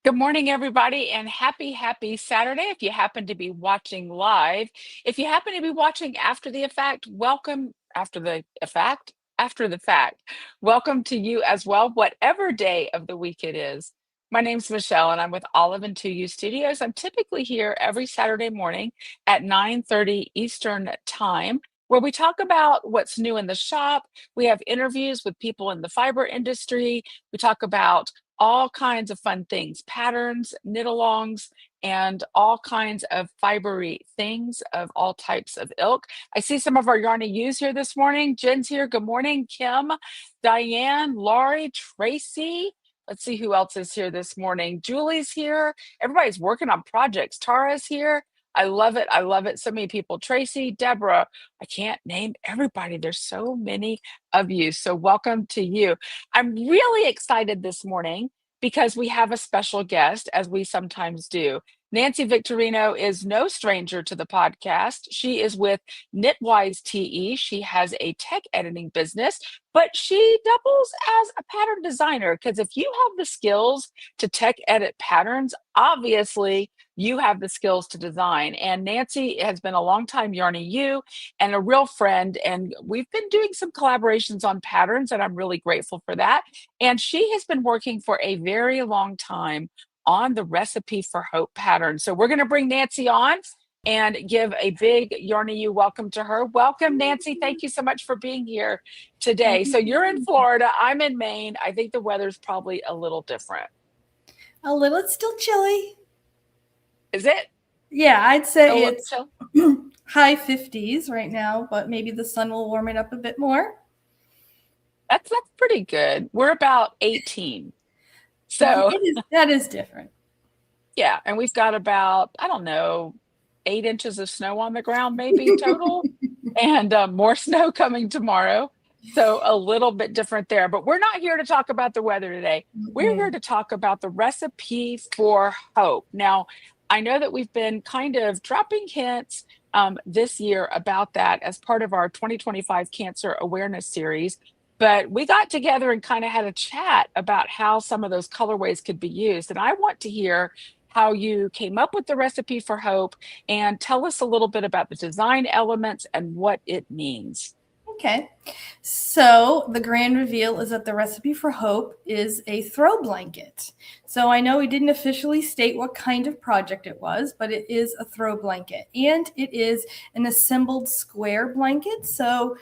Good morning, everybody, and happy Saturday if you happen to be watching live. If you happen to be watching after the fact, welcome after the fact. Welcome to you as well, whatever day of the week it is. My name's Michelle, and I'm with Olive and 2U Studios. I'm typically here every Saturday morning at 9:30 Eastern Time, where we talk about what's new in the shop. We have interviews with people in the fiber industry. We talk about all kinds of fun things, patterns, knit-alongs, and all kinds of fibery things of all types of ilk. I see some of our Yarny U's here this morning. Jen's here. Good morning. Kim, Diane, Laurie, Tracy. Let's see who else is here this morning. Julie's here. Everybody's working on projects. Tara's here. I love it. I love it. So many people. Tracy, Deborah. I can't name everybody. There's so many of you. So welcome to you. I'm really excited this morning because we have a special guest, as we sometimes do. Nancy Victorino is no stranger to the podcast. She is with Knitwise TE. She has a tech editing business, but she doubles as a pattern designer because if you have the skills to tech edit patterns, obviously you have the skills to design. And Nancy has been a longtime Yarny U and a real friend. And we've been doing some collaborations on patterns, and I'm really grateful for that. And she has been working for a very long time on the Recipe for Hope pattern. So we're going to bring Nancy on and give a big Yarny U welcome to her. Welcome, Nancy. Thank you so much for being here today. So you're in Florida. I'm in Maine. I think the weather's probably a little different. A little, it's still chilly. Is it? Yeah, I'd say Oh, it's high 50s right now, but maybe the sun will warm it up a bit more. that's pretty good. We're about 18. So That is different. yeah, and we've got about, I don't know, 8 inches of snow on the ground, maybe total, and more snow coming tomorrow. So a little bit different there. But we're not here to talk about the weather today. We're here to talk about the Recipe for Hope. Now, I know that we've been kind of dropping hints this year about that as part of our 2025 Cancer Awareness Series. But we got together and kind of had a chat about how some of those colorways could be used. And I want to hear how you came up with the Recipe for Hope and tell us a little bit about the design elements and what it means. Okay. So the grand reveal is that the Recipe for Hope is a throw blanket. So I know we didn't officially state what kind of project it was, but it is a throw blanket. And it is an assembled square blanket. So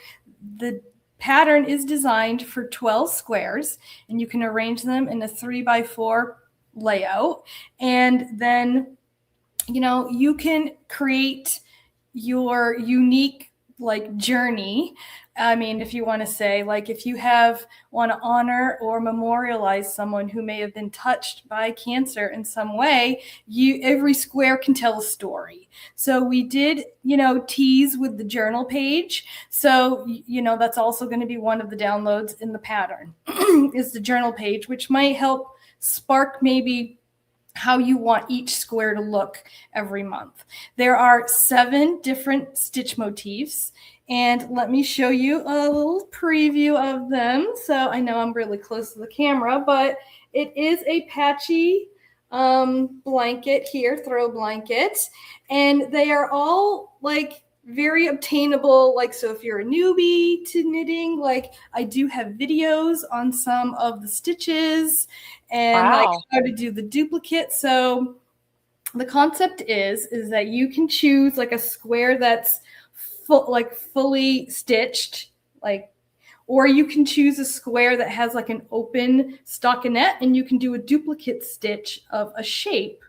the pattern is designed for 12 squares, and you can arrange them in a 3x4 layout. And then, you can create your unique journey. I mean, if you want to say, if you want to honor or memorialize someone who may have been touched by cancer in some way, every square can tell a story. So we did, tease with the journal page. So, that's also going to be one of the downloads in the pattern is the journal page, which might help spark maybe how you want each square to look every month. There are 7 different stitch motifs, and let me show you a little preview of them. So I know I'm really close to the camera, but it is a patchy blanket here, throw blanket, and they are all very obtainable. So if you're a newbie to knitting, I do have videos on some of the stitches and Wow. how to do the duplicate. So the concept is that you can choose a square that's fully stitched, or you can choose a square that has an open stockinette, and you can do a duplicate stitch of a shape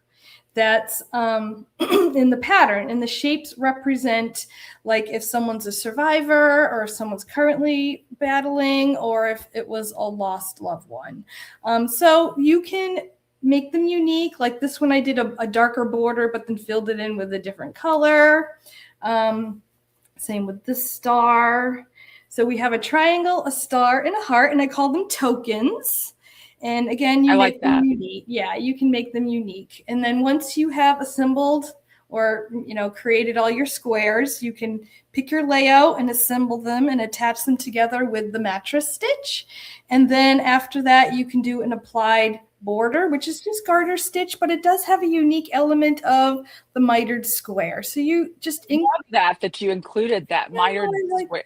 that's in the pattern. And the shapes represent if someone's a survivor, or if someone's currently battling, or if it was a lost loved one. So you can make them unique. Like this one, I did a darker border, but then filled it in with a different color. Same with this star. So we have a triangle, a star, and a heart, and I call them tokens. And again, you I make like them that. unique. Yeah, you can make them unique. And then once you have assembled or, created all your squares, you can pick your layout and assemble them and attach them together with the mattress stitch. And then after that, you can do an applied border, which is just garter stitch, but it does have a unique element of the mitered square. So you just Love that you included that mitered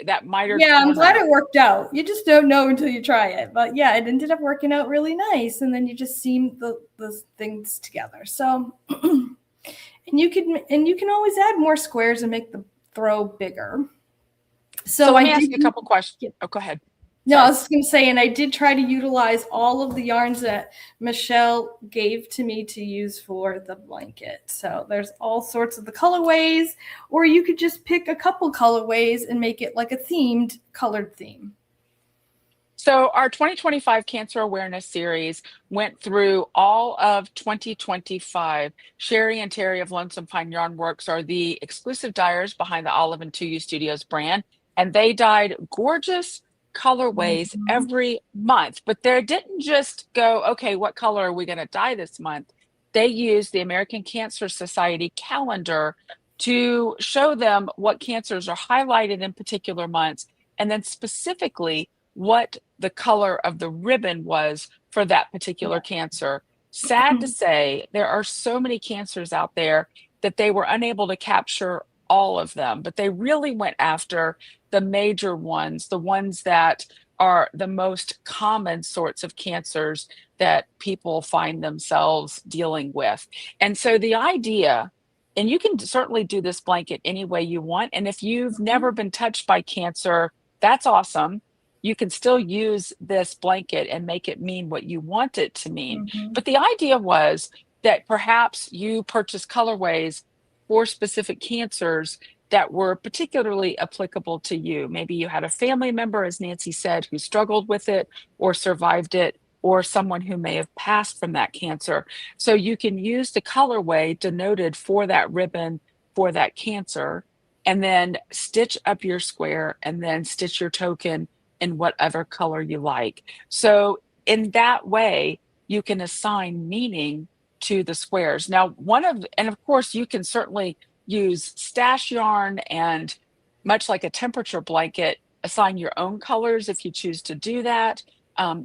that mitered yeah, I'm glad corner. it worked out. You just don't know until you try it. But yeah, it ended up working out really nice. And then you just seam the things together. So and you can always add more squares and make the throw bigger. So let me ask you a couple questions. Oh, go ahead. No, I was going to say, and I did try to utilize all of the yarns that Michelle gave to me to use for the blanket. So there's all sorts of the colorways, or you could just pick a couple colorways and make it like a themed colored theme. So our 2025 Cancer Awareness Series went through all of 2025. Sherry and Terry of Lonesome Pine Yarn Works are the exclusive dyers behind the Olive and 2U Studios brand, and they dyed gorgeous colorways every month. But they didn't just go, okay, what color are we going to dye this month? They used the American Cancer Society calendar to show them what cancers are highlighted in particular months, and then specifically what the color of the ribbon was for that particular cancer. Sad to say, there are so many cancers out there that they were unable to capture all of them, but they really went after the major ones, the ones that are the most common sorts of cancers that people find themselves dealing with. And so the idea, and you can certainly do this blanket any way you want. And if you've never been touched by cancer, that's awesome. You can still use this blanket and make it mean what you want it to mean. But the idea was that perhaps you purchase colorways for specific cancers that were particularly applicable to you. Maybe you had a family member, as Nancy said, who struggled with it or survived it, or someone who may have passed from that cancer. So you can use the colorway denoted for that ribbon for that cancer, and then stitch up your square and then stitch your token in whatever color you like. So in that way, you can assign meaning to the squares. Now, and of course, you can certainly use stash yarn and, much like a temperature blanket, assign your own colors if you choose to do that.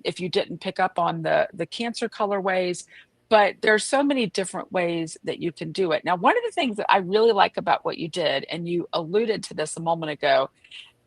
If you didn't pick up on the cancer colorways, but there's so many different ways that you can do it. Now, one of the things that I really like about what you did, and you alluded to this a moment ago,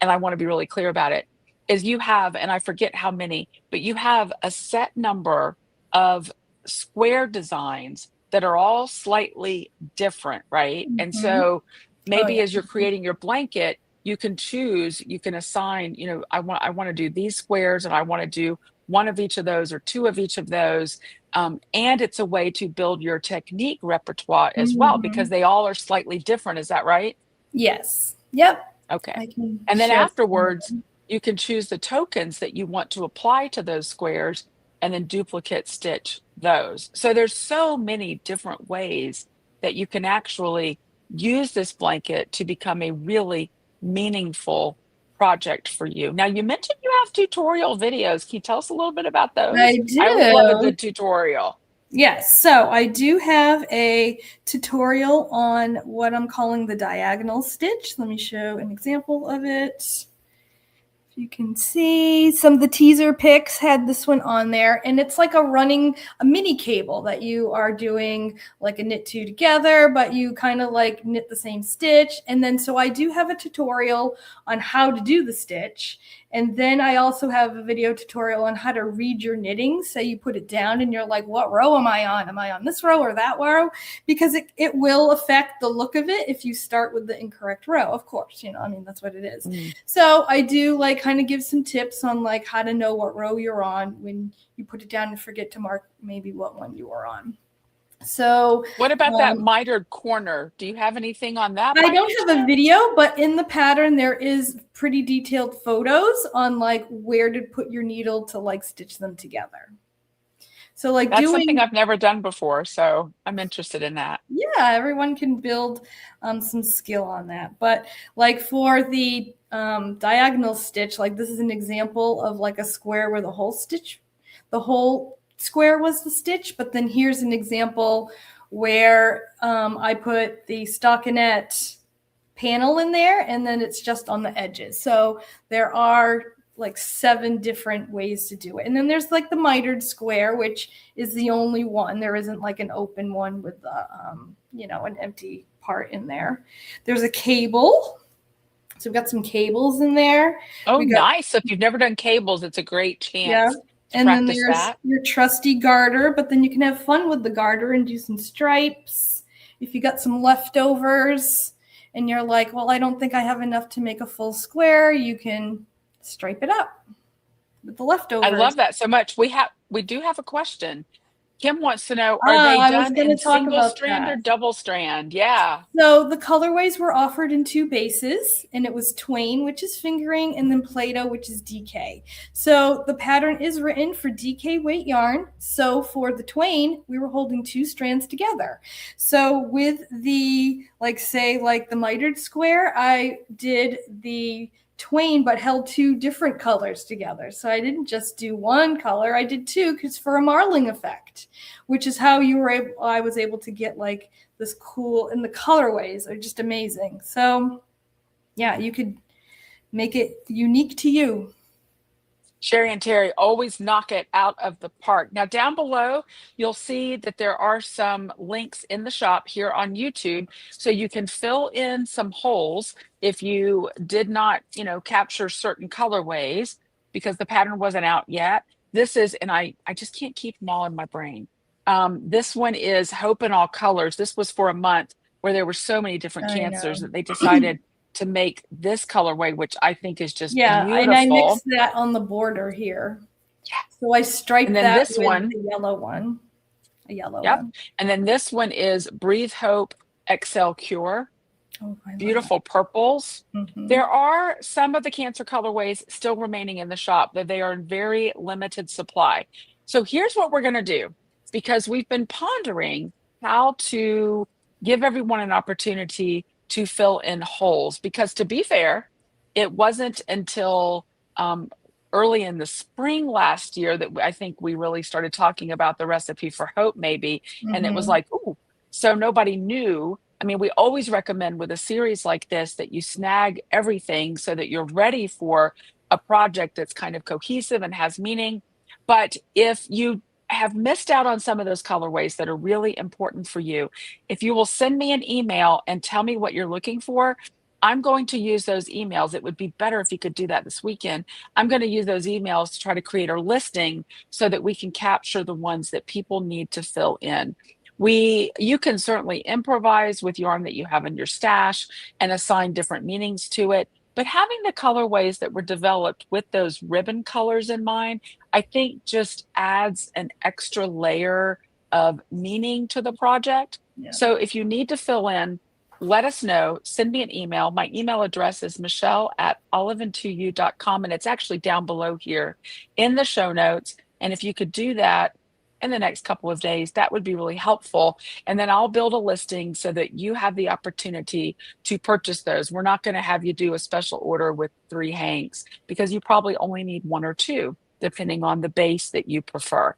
and I want to be really clear about it, is you have, and I forget how many, but you have a set number of square designs that are all slightly different, right? And so maybe as you're creating your blanket, you can choose, you can assign, I want to do these squares, and I want to do one of each of those or two of each of those. And it's a way to build your technique repertoire as well, because they all are slightly different. Is that right? Yes. Yep. Okay. And then afterwards, you can choose the tokens that you want to apply to those squares and then duplicate stitch those. So there's so many different ways that you can actually use this blanket to become a really meaningful project for you. Now, you mentioned you have tutorial videos. Can you tell us a little bit about those? I do. I always love a good tutorial. Yes, so I do have a tutorial on what I'm calling the diagonal stitch. Let me show an example of it. You can see some of the teaser pics had this one on there, and it's like a mini cable that you are doing like a knit two together, but you kind of like knit the same stitch. And then so I do have a tutorial on how to do the stitch. And then I also have a video tutorial on how to read your knitting. So you put it down and you're like, what row am I on? Am I on this row or that row? Because it will affect the look of it if you start with the incorrect row, of course, that's what it is. So I do like kind of give some tips on like how to know what row you're on when you put it down and forget to mark maybe what one you are on. So what about that mitered corner? Do you have anything on that? I don't have a video, but in the pattern there is pretty detailed photos on like where to put your needle to like stitch them together. So like that's something I've never done before, so I'm interested in that. Yeah, everyone can build some skill on that. But like for the diagonal stitch, like this is an example of like a square where the whole square was the stitch, but then here's an example where I put the stockinette panel in there, and then it's just on the edges. So there are like 7 different ways to do it. And then there's like the mitered square, which is the only one. There isn't like an open one with the, an empty part in there. There's a cable. So we've got some cables in there. Oh, We got, nice. So if you've never done cables, it's a great yeah. chance to And then practice there's that. your trusty garter, but then you can have fun with the garter and do some stripes. If you got some leftovers and you're like, well, I don't think I have enough to make a full square, you can stripe it up with the I leftovers. love that so much. We do have a question. Kim wants to know, are they I was done going to in talk single about strand or that. double strand? Yeah. So the colorways were offered in 2 bases, and it was Twain, which is fingering, and then Play-Doh, which is DK. So the pattern is written for DK weight yarn. So for the Twain, we were holding 2 strands together. So with the, like the mitered square, I did the Twain, but held 2 different colors together. So I didn't just do one color, I did 2, because for a marling effect, which is how I was able to get like this cool, and the colorways are just amazing. So yeah, you could make it unique to you. Sherry and Terry always knock it out of the park. Now, down below, you'll see that there are some links in the shop here on YouTube, so you can fill in some holes if you did not, capture certain colorways because the pattern wasn't out yet. This is, and I just can't keep them all in my brain. This one is Hope in All Colors. This was for a month where there were so many different I cancers know. that they decided to make this colorway, which I think is just Yeah, and I beautiful. mixed that on the border here. So I And striped then that this with one, the yellow one, a yellow yep. one. And then this one is Breathe Hope XL Cure. Oh, I love that. Beautiful purples. Mm-hmm. There are some of the cancer colorways still remaining in the shop, that they are in very limited supply. So here's what we're going to do, because we've been pondering how to give everyone an opportunity to fill in holes. Because to be fair, it wasn't until early in the spring last year that I think we really started talking about the recipe for hope, maybe. And it was Mm-hmm. like, ooh, so nobody knew. I mean, we always recommend with a series like this that you snag everything so that you're ready for a project that's kind of cohesive and has meaning. But if you have missed out on some of those colorways that are really important for you, if you will send me an email and tell me what you're looking for, I'm going to use those emails. It would be better if you could do that this weekend. I'm going to use those emails to try to create a listing so that we can capture the ones that people need to fill in. You can certainly improvise with yarn that you have in your stash and assign different meanings to it. But having the colorways that were developed with those ribbon colors in mind, I think just adds an extra layer of meaning to the project. Yeah. So if you need to fill in, let us know. Send me an email. My email address is michelle@oliveand2u.com, and it's actually down below here in the show notes. And if you could do that in the next couple of days, that would be really helpful. And then I'll build a listing so that you have the opportunity to purchase those. We're not going to have you do a special order with 3 hanks because you probably only need 1 or 2, depending on the base that you prefer.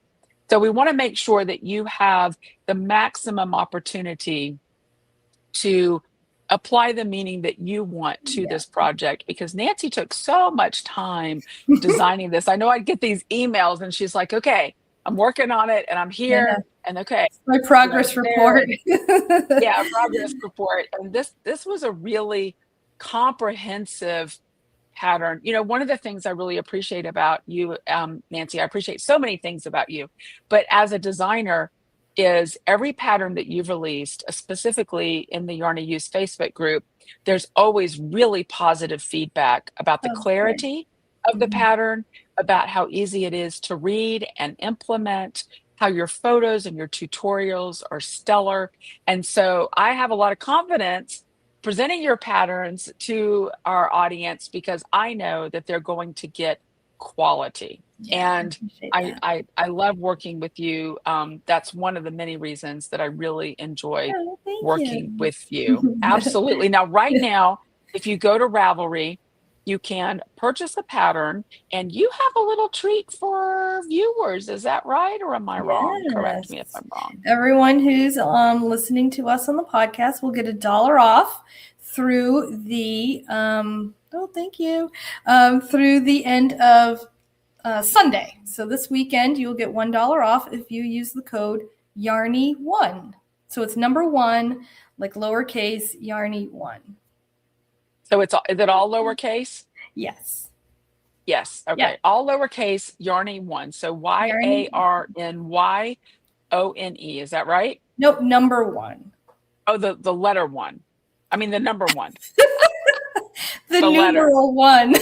So we want to make sure that you have the maximum opportunity to apply the meaning that you want to Yeah. this project, because Nancy took so much time designing this. I know I'd get these emails and she's like, okay, I'm working on it and I'm Yeah. here and okay, My progress there report. yeah, progress report. And this was a really comprehensive pattern. One of the things I really appreciate about you, Nancy, I appreciate so many things about you, but as a designer, is every pattern that you've released, specifically in the Yarn to Use Facebook group, there's always really positive feedback about the Oh, great. clarity of the Mhm. pattern, about how easy it is to read and implement, how your photos and your tutorials are stellar. And so I have a lot of confidence presenting your patterns to our audience because I know that they're going to get quality. Yeah, I And appreciate I, that. I I love working with you. That's one of the many reasons that I really enjoy Oh, thank working you. with you. Absolutely. Now, right now, if you go to Ravelry, you can purchase a pattern, and you have a little treat for viewers. Is that right, or am I wrong? Correct me if Yes. I'm wrong. Everyone who's listening to us on the podcast will get $1 off through the oh, thank you, through the end of Sunday. So this weekend you'll get $1 off if you use the code Yarny1. So it's number one, like lowercase Yarny1. So is it all lowercase? Yes. Yes. Yeah. Okay. All lowercase, Yarny1. So Yarny. YARNYONE. Is that right? Nope. Number one. Oh, the letter one. I mean the number one. The The letter. numeral one.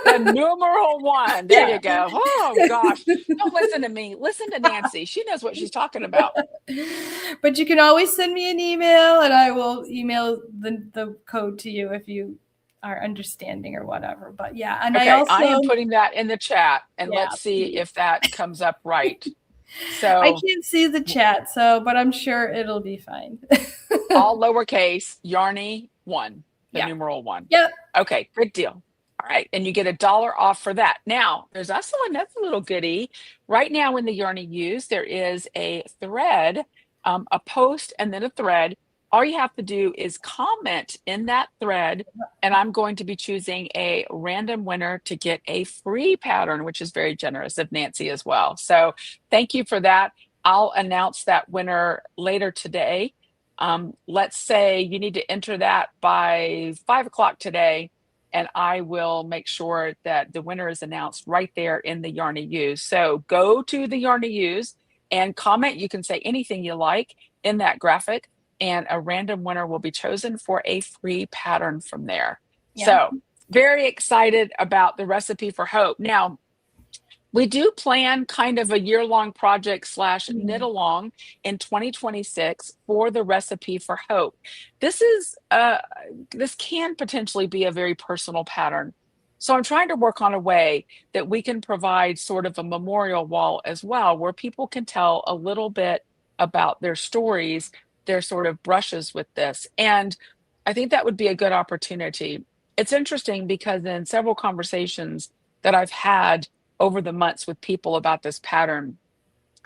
The numeral one. There Yeah. you go. Oh gosh. Don't listen to me. Listen to Nancy. She knows what she's talking about. But you can always send me an email and I will email the code to you if you are understanding or whatever. But yeah, and I Okay, I am also, putting that in the chat, and yeah, let's see please. if that comes up right. I So can't see the chat, so but I'm sure it'll be fine. all lowercase, Yarny1, the Yeah. numeral one. Yep. Okay, good deal. All right, and you get $1 off for that. Now, there's also another little goodie. Right now in the Yarny Use, there is a thread, a post, and then a thread. All you have to do is comment in that thread, and I'm going to be choosing a random winner to get a free pattern, which is very generous of Nancy as well. So thank you for that. I'll announce that winner later today. Let's say you need to enter that by 5 o'clock today, and I will make sure that the winner is announced right there in the Yarny Use. So go to the Yarny Use and comment. You can say anything you like in that graphic, and a random winner will be chosen for a free pattern from there. Yeah. So very excited about the recipe for hope. Now, we do plan kind of a year-long project slash knit along in 2026 for the recipe for hope. This is this can potentially be a very personal pattern. So I'm trying to work on a way that we can provide sort of a memorial wall as well, where people can tell a little bit about their stories, their sort of brushes with this. And I think that would be a good opportunity. It's interesting because in several conversations that I've had over the months with people about this pattern,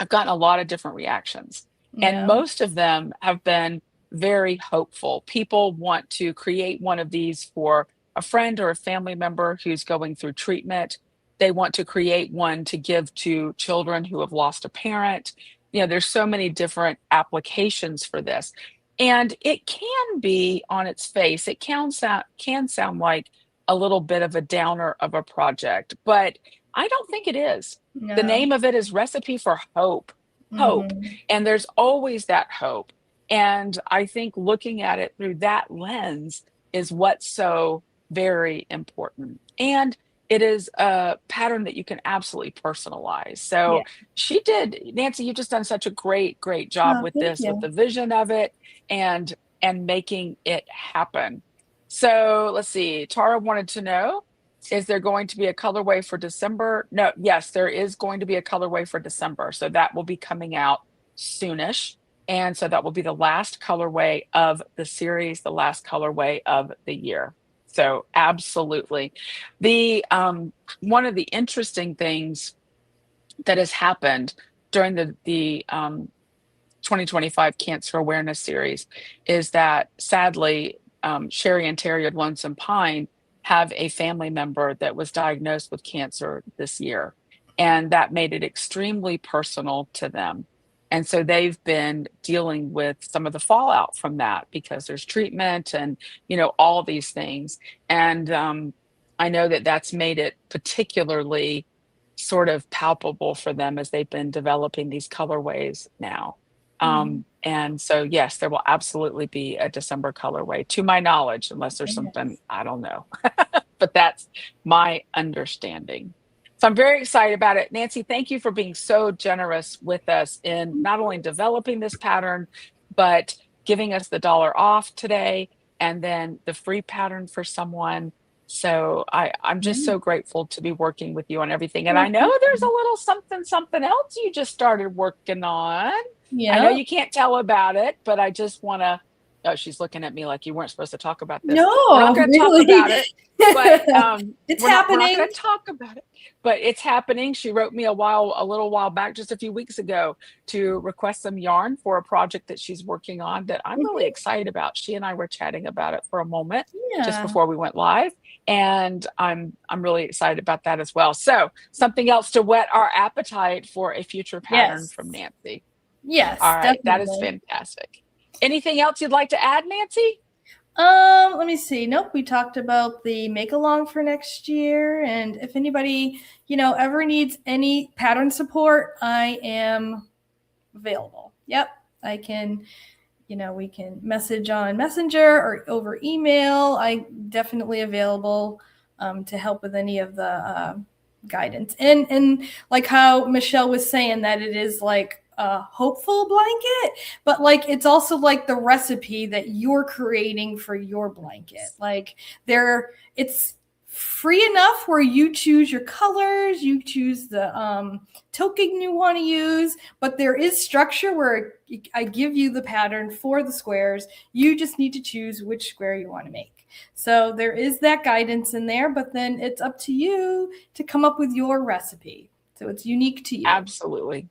I've gotten a lot of different reactions. And Yeah. most of them have been very hopeful. People want to create one of these for a friend or a family member who's going through treatment. They want to create one to give to children who have lost a parent. You know, there's so many different applications for this. And it can be on its face, it can sound like a little bit of a downer of a project, but I don't think it is. The No. name of it is Recipe for Hope. Hope. Mhm. And there's always that hope. And I think looking at it through that lens is what's so very important. And it is a pattern that you can absolutely personalize. Yeah. So Nancy, you've just done such a great job Oh, with thank this, with you. the vision of it and making it happen. So let's see. Tara wanted to know, is there going to be a colorway for December? No, yes, there is going to be a colorway for December. So that will be coming out soonish. And so that will be the last colorway of the series, the last colorway of the year. So absolutely. The one of the interesting things that has happened during the 2025 Cancer Awareness Series is that sadly, Sherry and Terry at Lonesome Pine have a family member that was diagnosed with cancer this year. And that made it extremely personal to them. And so they've been dealing with some of the fallout from that because there's treatment and, all these things. And I know that that's made it particularly sort of palpable for them as they've been developing these colorways now. Mhm. And so, yes, there will absolutely be a December colorway, to my knowledge, unless there's something Yes. I don't know. But that's my understanding. So I'm very excited about it. Nancy, thank you for being so generous with us in not only developing this pattern, but giving us the $1 off today and then the free pattern for someone. So I'm just Yeah. so grateful to be working with you on everything. And I Well, know thank there's a you. little something else you just started working on. I know Yeah. you can't tell about it, but I just want to Oh, she's looking at me like you weren't supposed to talk about this. We're not No, going to talk really. about it, but It's we're not going happening. to talk about it. But it's happening. She wrote me a little while back, just a few weeks ago, to request some yarn for a project that she's working on that I'm really Mhm. excited about. She and I were chatting about it for a moment just Yeah. before we went live, and I'm really excited about that as well. So something else to whet our appetite for a future pattern from Yes. Nancy. All Yes, right, that is definitely. fantastic. Anything else you'd like to add, Nancy? Let me see. Nope, we talked about the make along for next year, and if anybody, ever needs any pattern support, I am available. Yep, I can. We can message on Messenger or over email. I definitely available to help with any of the guidance. And like how Michelle was saying that it is like a hopeful blanket, but like it's also like the recipe that you're creating for your blanket. Like it's free enough where you choose your colors, you choose the token you want to use, but there is structure where I give you the pattern for the squares. You just need to choose which square you want to make. So there is that guidance in there, but then it's up to you to come up with your recipe. So it's unique to you. Absolutely.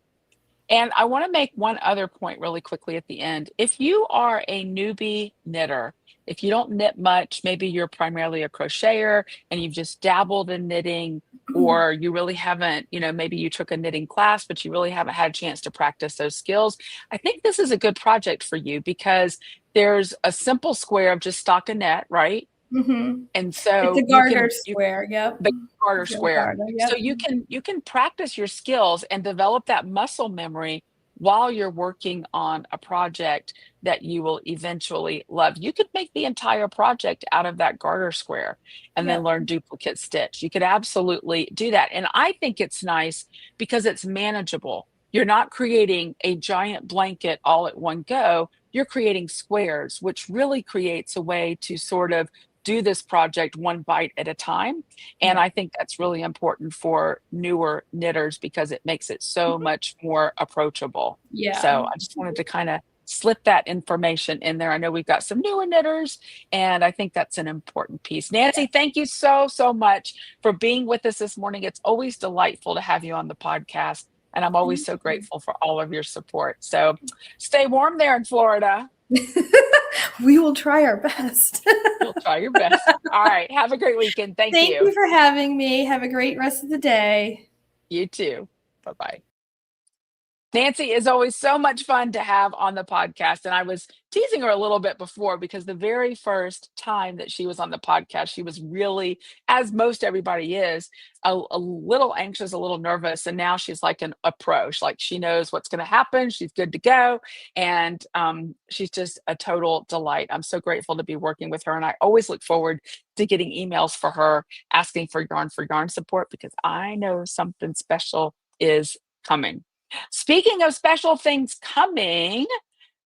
And I want to make one other point really quickly at the end. If you are a newbie knitter, if you don't knit much, maybe you're primarily a crocheter and you've just dabbled in knitting, or you really haven't, maybe you took a knitting class, but you really haven't had a chance to practice those skills. I think this is a good project for you because there's a simple square of just stockinette, right? Mm-hmm. And It's so a garter square. Yep. the garter Joe square. Garter. So Yep. you can practice your skills and develop that muscle memory while you're working on a project that you will eventually love. You could make the entire project out of that garter square and then Yep. learn duplicate stitch. You could absolutely do that. And I think it's nice because it's manageable. You're not creating a giant blanket all at one go. You're creating squares, which really creates a way to sort of do this project one bite at a time. And Yep. I think that's really important for newer knitters because it makes it so much more approachable. Yeah. So I just wanted to kind of slip that information in there. I know we've got some newer knitters, and I think that's an important piece. Nancy, thank you so, so much for being with us this morning. It's always delightful to have you on the podcast, and I'm always Thank so you. grateful for all of your support. So stay warm there in Florida. We will try our best. You'll try your best. All right. Have a great weekend. Thank Thank you. you for having me. Have a great rest of the day. You too. Bye bye. Nancy is always so much fun to have on the podcast. And I was teasing her a little bit before because the very first time that she was on the podcast, she was really, as most everybody is, a little anxious, a little nervous. And now she's like a pro. Like she knows what's going to happen. She's good to go. And she's just a total delight. I'm so grateful to be working with her. And I always look forward to getting emails for her asking for yarn support because I know something special is coming. Speaking of special things coming,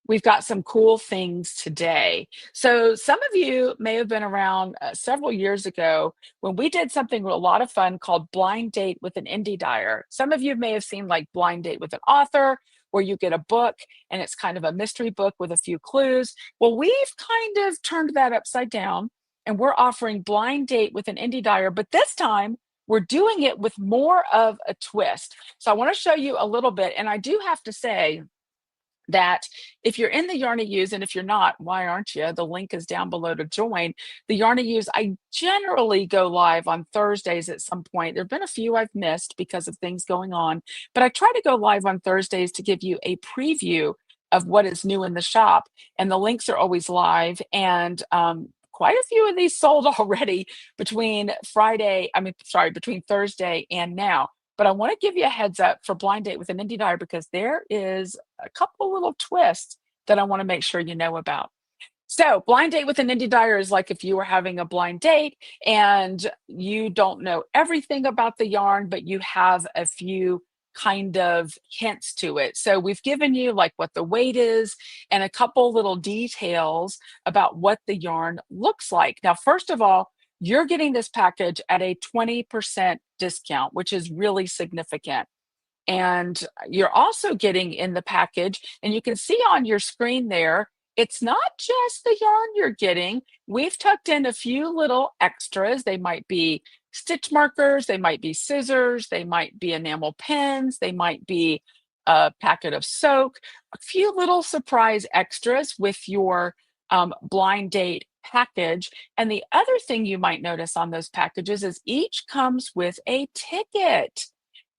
we've got some cool things today. So, some of you may have been around several years ago when we did something a lot of fun called Blind Date with an Indie Dyer. Some of you may have seen like Blind Date with an Author, where you get a book and it's kind of a mystery book with a few clues. Well, we've kind of turned that upside down and we're offering Blind Date with an Indie Dyer, but this time we're doing it with more of a twist. So I want to show you a little bit. And I do have to say that if you're in the Yarn to Use, and if you're not, why aren't you? The link is down below to join. The Yarn to Use, I generally go live on Thursdays at some point. There have been a few I've missed because of things going on, but I try to go live on Thursdays to give you a preview of what is new in the shop. And the links are always live. And quite a few of these sold already between Thursday and now. But I want to give you a heads up for Blind Date with an Indie Dyer because there is a couple little twists that I want to make sure you know about. So, Blind Date with an Indie Dyer is like if you were having a blind date and you don't know everything about the yarn, but you have a few kind of hints to it. So, we've given you like what the weight is and a couple little details about what the yarn looks like. Now, first of all, you're getting this package at a 20% discount, which is really significant. And you're also getting in the package, and you can see on your screen there it's not just the yarn you're getting. We've tucked in a few little extras. They might be stitch markers, they might be scissors, they might be enamel pins, they might be a packet of soak, a few little surprise extras with your blind date package. And the other thing you might notice on those packages is each comes with a ticket.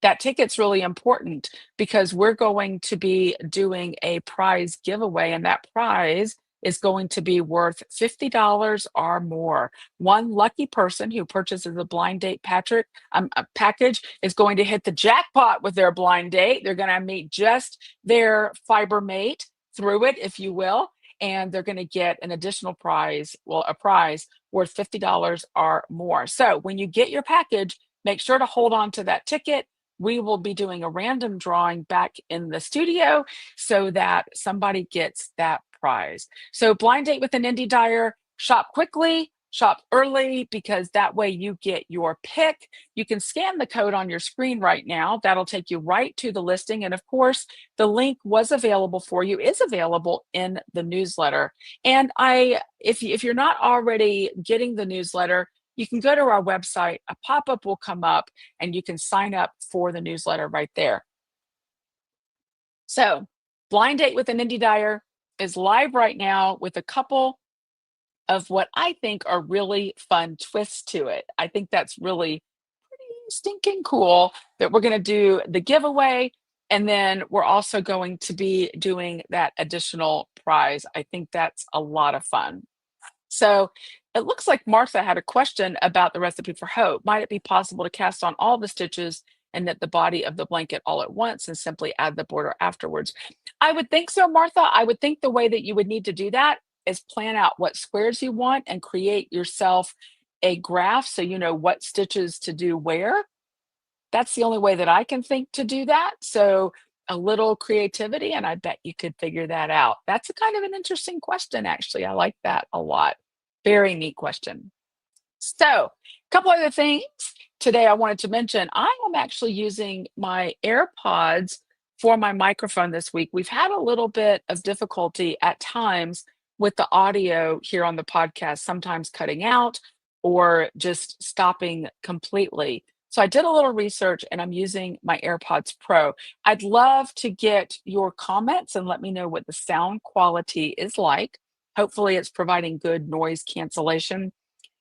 That ticket's really important because we're going to be doing a prize giveaway, and that prize is going to be worth $50 or more. One lucky person who purchases a blind date a package is going to hit the jackpot with their blind date. They're going to meet just their fiber mate through it, if you will, and they're going to get an additional prize, well, a prize worth $50 or more. So when you get your package, make sure to hold on to that ticket. We will be doing a random drawing back in the studio so that somebody gets that prize. So blind date with an indie dyer, shop quickly, shop early, because that way you get your pick. You can scan the code on your screen right now. That'll take you right to the listing. And of course, the link was available for you, is available in the newsletter. And if you're not already getting the newsletter, you can go to our website, a pop-up will come up, and you can sign up for the newsletter right there. So, Blind Date with an Indie Dyer is live right now with a couple of what I think are really fun twists to it. I think that's really pretty stinking cool that we're going to do the giveaway, and then we're also going to be doing that additional prize. I think that's a lot of fun. So it looks like Martha had a question about the recipe for hope. Might it be possible to cast on all the stitches and knit the body of the blanket all at once and simply add the border afterwards? I would think so, Martha. I would think the way that you would need to do that is plan out what squares you want and create yourself a graph so you know what stitches to do where. That's the only way that I can think to do that. So a little creativity, and I bet you could figure that out. That's a kind of an interesting question, actually. I like that a lot. Very neat question. So, a couple other things today I wanted to mention. I am actually using my AirPods for my microphone this week. We've had a little bit of difficulty at times with the audio here on the podcast, sometimes cutting out or just stopping completely. So I did a little research and I'm using my AirPods Pro. I'd love to get your comments and let me know what the sound quality is like. Hopefully, it's providing good noise cancellation.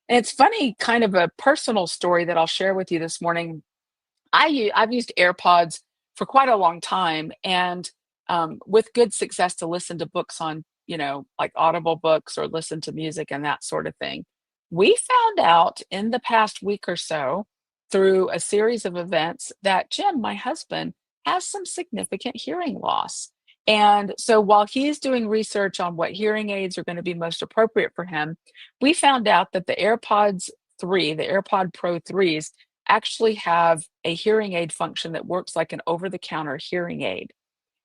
And it's funny, kind of a personal story that I'll share with you this morning. I've used AirPods for quite a long time, and with good success to listen to books on, like Audible books or listen to music and that sort of thing. We found out in the past week or so through a series of events that Jim, my husband, has some significant hearing loss. And so while he's doing research on what hearing aids are going to be most appropriate for him, we found out that the AirPods 3, the AirPod Pro 3s, actually have a hearing aid function that works like an over the counter hearing aid.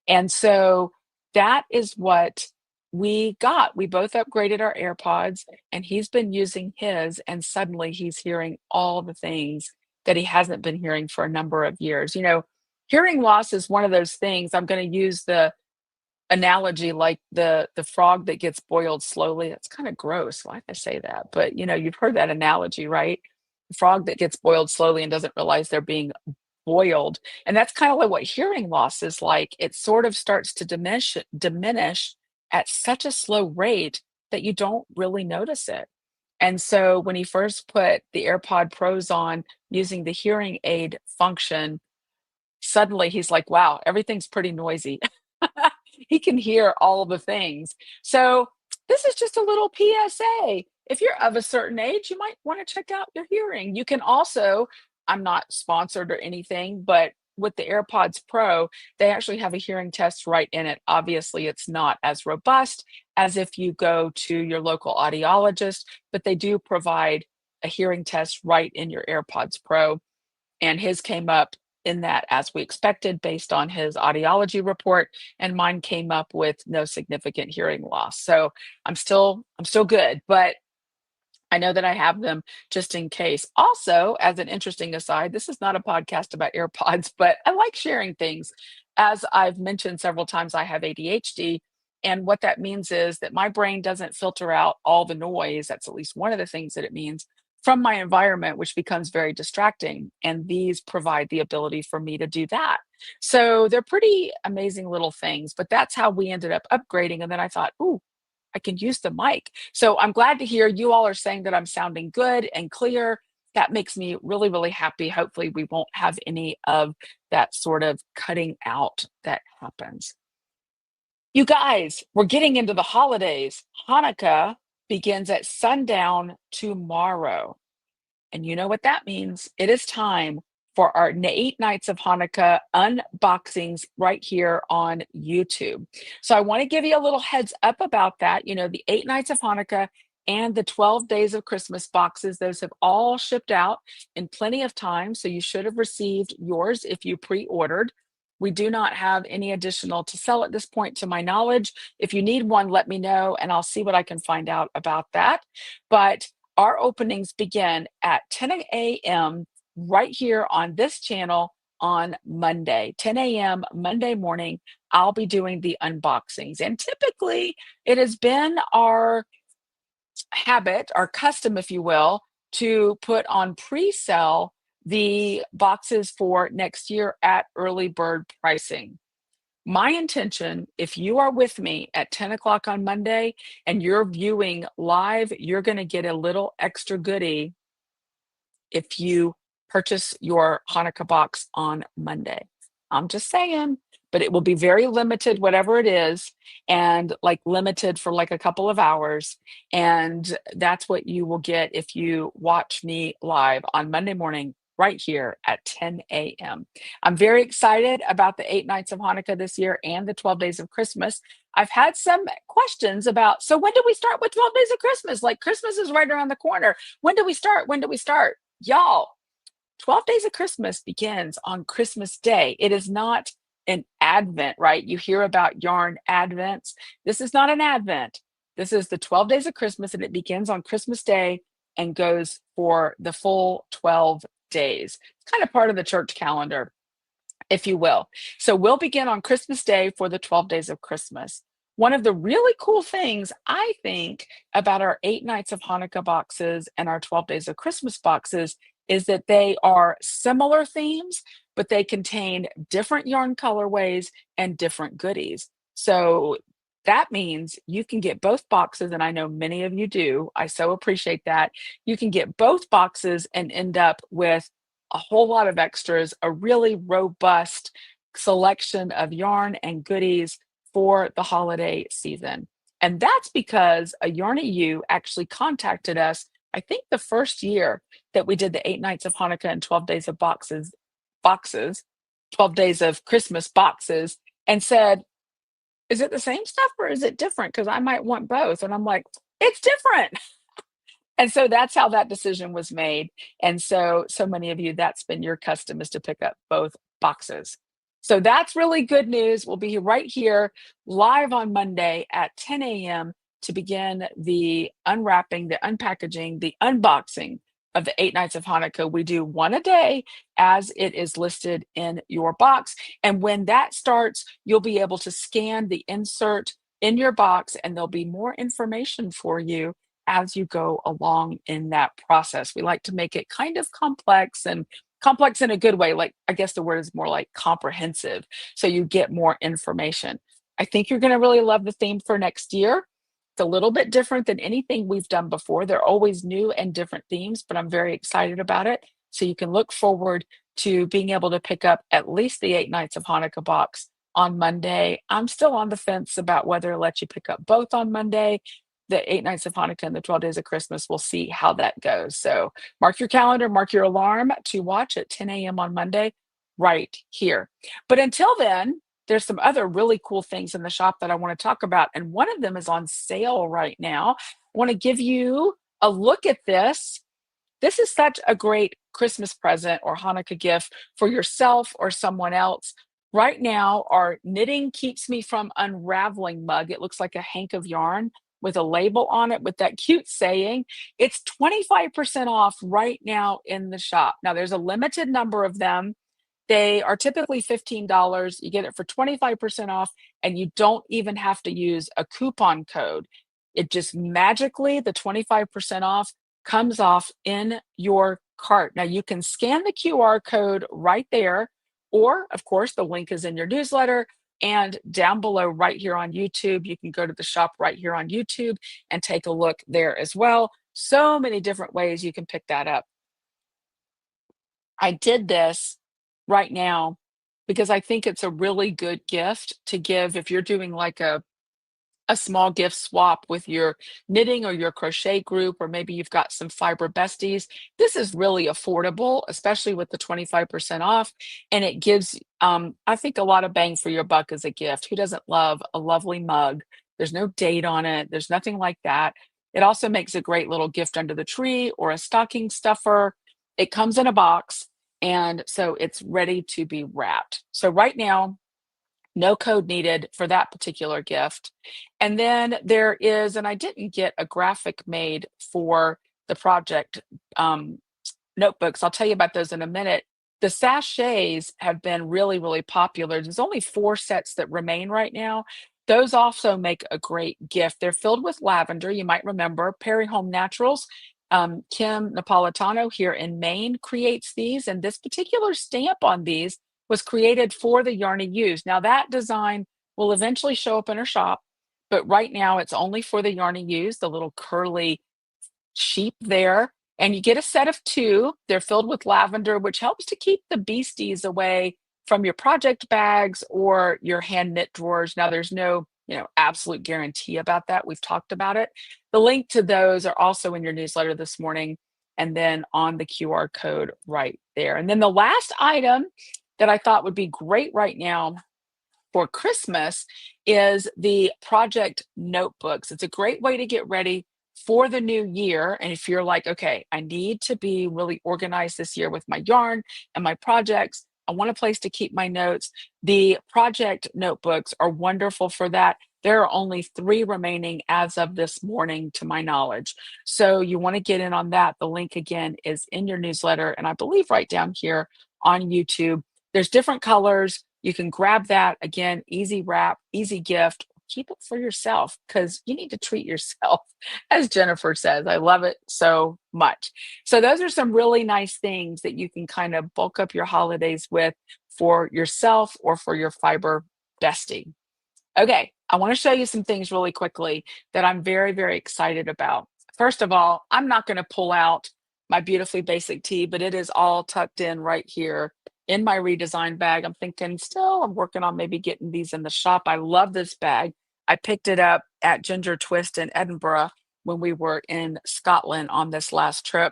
And so that is what we got. We both upgraded our AirPods, and he's been using his, and suddenly he's hearing all the things that he hasn't been hearing for a number of years. Hearing loss is one of those things. I'm going to use the analogy like the frog that gets boiled slowly. That's kind of gross. Why did I say that? But you've heard that analogy, right? The frog that gets boiled slowly and doesn't realize they're being boiled. And that's kind of like what hearing loss is like. It sort of starts to diminish at such a slow rate that you don't really notice it. And so when he first put the AirPod Pros on using the hearing aid function, suddenly he's like, wow, everything's pretty noisy. He can hear all the things. So this is just a little PSA. If you're of a certain age, you might want to check out your hearing. You can also, I'm not sponsored or anything, but with the AirPods Pro, they actually have a hearing test right in it. Obviously, it's not as robust as if you go to your local audiologist, but they do provide a hearing test right in your AirPods Pro. And his came up in that as we expected based on his audiology report, and mine came up with no significant hearing loss. So I'm still good, but I know that I have them just in case. Also, as an interesting aside, this is not a podcast about AirPods, but I like sharing things. As I've mentioned several times, I have ADHD, And what that means is that my brain doesn't filter out all the noise. That's at least one of the things that it means from my environment, which becomes very distracting. And these provide the ability for me to do that. So they're pretty amazing little things, but that's how we ended up upgrading. And then I thought, ooh, I can use the mic. So I'm glad to hear you all are saying that I'm sounding good and clear. That makes me really, really happy. Hopefully, we won't have any of that sort of cutting out that happens. You guys, we're getting into the holidays. Hanukkah begins at sundown tomorrow. And you know what that means. It is time for our 8 nights of Hanukkah unboxings right here on YouTube. So I want to give you a little heads up about that. You know, the 8 nights of Hanukkah and the 12 days of Christmas boxes, those have all shipped out in plenty of time. So you should have received yours if you pre ordered. We do not have any additional to sell at this point, to my knowledge. If you need one, let me know and I'll see what I can find out about that. But our openings begin at 10 a.m. right here on this channel on Monday, 10 a.m. Monday morning. I'll be doing the unboxings. And typically, it has been our habit, our custom, if you will, to put on pre sale the boxes for next year at early bird pricing. My intention, if you are with me at 10 o'clock on Monday and you're viewing live, you're going to get a little extra goodie if you purchase your Hanukkah box on Monday. I'm just saying, but it will be very limited, whatever it is, and like limited for like a couple of hours. And that's what you will get if you watch me live on Monday morning, right here at 10 a.m. I'm very excited about the 8 nights of Hanukkah this year and the 12 days of Christmas. I've had some questions about, so when do we start with 12 days of Christmas? Like Christmas is right around the corner. When do we start? When do we start? Y'all, 12 Days of Christmas begins on Christmas Day. It is not an Advent, right? You hear about yarn Advents. This is not an Advent. This is the 12 Days of Christmas, and it begins on Christmas Day and goes for the full 12 days. It's kind of part of the church calendar, if you will. So we'll begin on Christmas Day for the 12 days of Christmas. One of the really cool things I think about our 8 nights of Hanukkah boxes and our 12 days of Christmas boxes is that they are similar themes, but they contain different yarn colorways and different goodies. So that means you can get both boxes, and I know many of you do. I so appreciate that. You can get both boxes and end up with a whole lot of extras, a really robust selection of yarn and goodies for the holiday season. And that's because a Yarny U actually contacted us, I think the first year that we did the 8 nights of Hanukkah and 12 days of boxes, 12 days of Christmas boxes, and said, is it the same stuff or is it different? Because I might want both. And I'm like, it's different. And so that's how that decision was made. And so, so many of you, that's been your custom, is to pick up both boxes. So that's really good news. We'll be right here live on Monday at 10 a.m. to begin the unwrapping, the unpackaging, the unboxing of the 8 nights of Hanukkah. We do one a day as it is listed in your box. And when that starts, you'll be able to scan the insert in your box, and there'll be more information for you as you go along in that process. We like to make it kind of complex, and complex in a good way. Like, I guess the word is more like comprehensive. So you get more information. I think you're going to really love the theme for next year. It's a little bit different than anything we've done before. They're always new and different themes, but I'm very excited about it. So you can look forward to being able to pick up at least the 8 nights of Hanukkah box on Monday. I'm still on the fence about whether to let you pick up both on Monday, the 8 nights of Hanukkah and the 12 days of Christmas. We'll see how that goes. So mark your calendar, mark your alarm to watch at 10 a.m. on Monday right here. But until then, there's some other really cool things in the shop that I want to talk about. And one of them is on sale right now. I want to give you a look at this. This is such a great Christmas present or Hanukkah gift for yourself or someone else. Right now, our Knitting Keeps Me From Unraveling mug, it looks like a hank of yarn with a label on it with that cute saying. It's 25% off right now in the shop. Now, there's a limited number of them. They are typically $15. You get it for 25% off, and you don't even have to use a coupon code. It just magically, the 25% off comes off in your cart. Now, you can scan the QR code right there, or of course, the link is in your newsletter. And down below, right here on YouTube, you can go to the shop right here on YouTube and take a look there as well. So many different ways you can pick that up. I did this right now because I think it's a really good gift to give if you're doing like a small gift swap with your knitting or your crochet group, or maybe you've got some fiber besties. This is really affordable, especially with the 25% off. And it gives, I think, a lot of bang for your buck as a gift. Who doesn't love a lovely mug? There's no date on it, there's nothing like that. It also makes a great little gift under the tree or a stocking stuffer. It comes in a box, and so it's ready to be wrapped. So, right now, no code needed for that particular gift. And then there is, and I didn't get a graphic made for the project notebooks. I'll tell you about those in a minute. The sachets have been really, really popular. There's only 4 sets that remain right now. Those also make a great gift. They're filled with lavender. You might remember Perry Home Naturals. Kim Napolitano here in Maine creates these, and this particular stamp on these was created for the yarn he used. Now, that design will eventually show up in her shop, but right now it's only for the yarn he used, the little curly sheep there. And you get a set of 2. They're filled with lavender, which helps to keep the beasties away from your project bags or your hand knit drawers. Now, there's no, absolute guarantee about that. We've talked about it. The link to those are also in your newsletter this morning, and then on the QR code right there. And then the last item that I thought would be great right now for Christmas is the project notebooks. It's a great way to get ready for the new year. And if you're like, okay, I need to be really organized this year with my yarn and my projects, I want a place to keep my notes. The project notebooks are wonderful for that. There are only 3 remaining as of this morning, to my knowledge. So you want to get in on that. The link again is in your newsletter, and I believe right down here on YouTube. There's different colors. You can grab that. Again, easy wrap, easy gift. Keep it for yourself because you need to treat yourself, as Jennifer says. I love it so much. So, those are some really nice things that you can kind of bulk up your holidays with for yourself or for your fiber bestie. Okay, I want to show you some things really quickly that I'm very, very excited about. First of all, I'm not going to pull out my beautifully basic tee, but it is all tucked in right here in my redesign bag. I'm thinking still, I'm working on maybe getting these in the shop. I love this bag. I picked it up at Ginger Twist in Edinburgh when we were in Scotland on this last trip.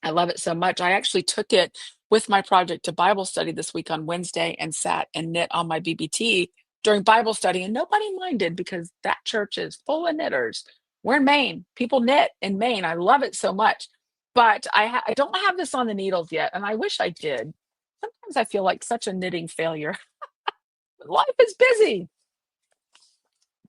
I love it so much. I actually took it with my project to Bible study this week on Wednesday and sat and knit on my BBT during Bible study, and nobody minded because that church is full of knitters. We're in Maine. People knit in Maine. I love it so much. But I don't have this on the needles yet, and I wish I did. Sometimes I feel like such a knitting failure. Life is busy.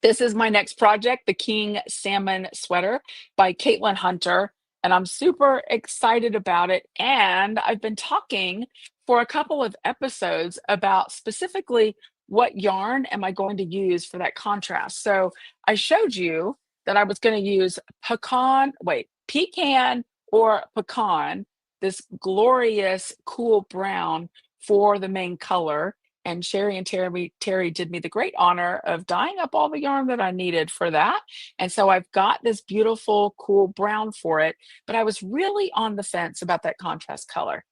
This is my next project, the King Salmon Sweater by Caitlin Hunter, and I'm super excited about it. And I've been talking for a couple of episodes about specifically what yarn am I going to use for that contrast. So I showed you that I was going to use pecan or pecan, this glorious cool brown for the main color. And Sherry and Terry did me the great honor of dyeing up all the yarn that I needed for that. And so I've got this beautiful, cool brown for it, but I was really on the fence about that contrast color.